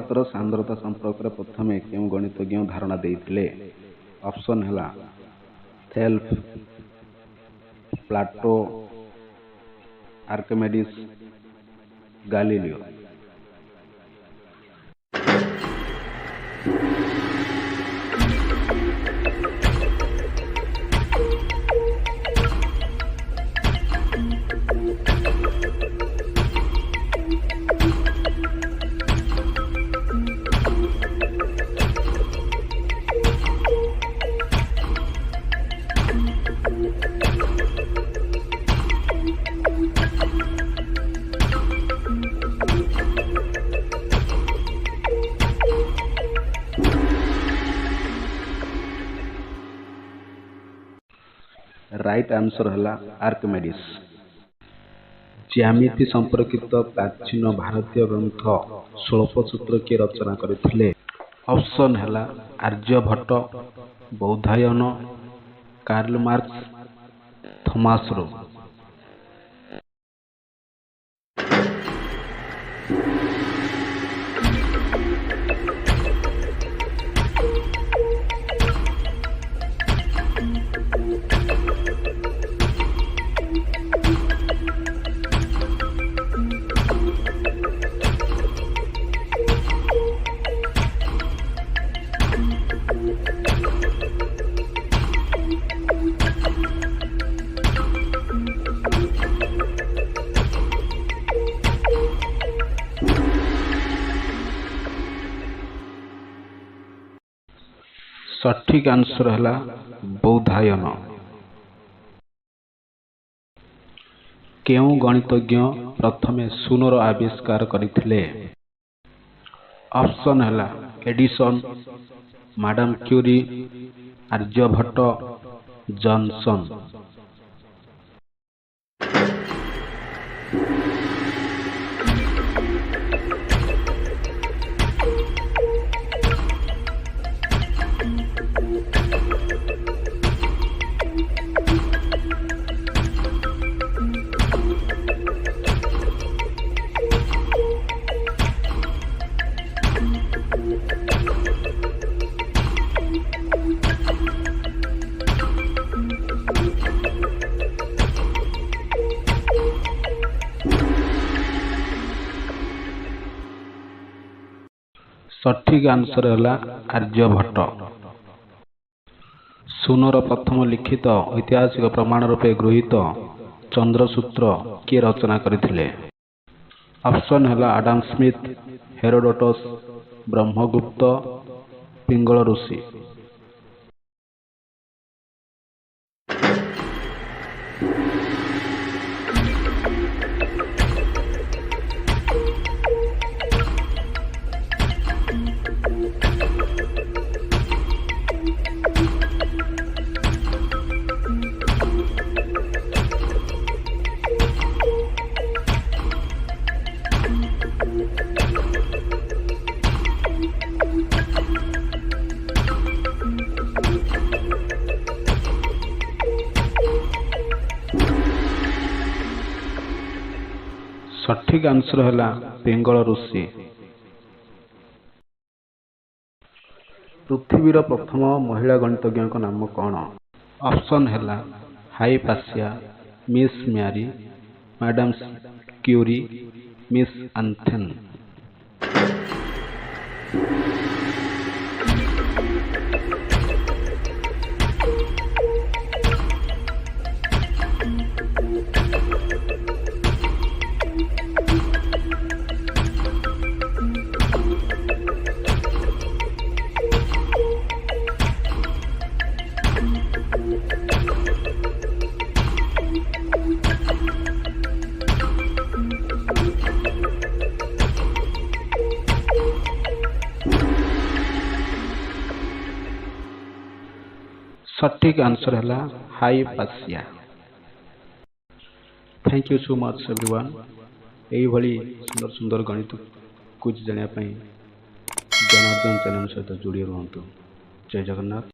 ପଦାर्थର ସାନ୍ଦ୍ରତା ସମ୍ପର୍କରେ ପ୍ରଥମେ କେଉଁ ଗଣିତଜ୍ଞ ଧାରଣା ଦେଇଥିଲେ? ଅପସନ୍ ହେଲା Thales, Plato, Archimedes, Galileo. Right answer है आर्किमेडिस। ज्यामिति संपर्कित प्राचीन भारतीय ग्रंथ षोडशसूत्र किए रचना करथिले? ऑप्शन है Aryabhata, Baudhayana, Karl Marx, Thomas Roe. सठिक आंसर है बौधायन। केउं गणितज्ञ प्रथमे शून्यर आविष्कार करथिले? ऑप्शन है Edison, madam Curie, Aryabhata, Johnson. सठिक आंसर है आर्यभट्ट। शून्यर प्रथम लिखित ऐतिहासिक प्रमाण रूपे गृहीत चंद्रसूत्र किए रचना करथिले? ऑप्शन है आडम स्मिथ, हेरोडोटस, ब्रह्मगुप्त, पिंगल ऋषि। सठिक आंसर है पिंगल ऋषि। पृथ्वीर प्रथम महिला गणितज्ञ नाम कौन? ऑप्शन है Hypatia, Miss Marie, madam Curie, Miss एंथन। सठिक आंसर है Hypatia. Thank you so much everyone. यही सुंदर सुंदर गणित कुछ जानापी जनार्दन चैनल सहित जोड़ी रुहतु। जय जगन्नाथ।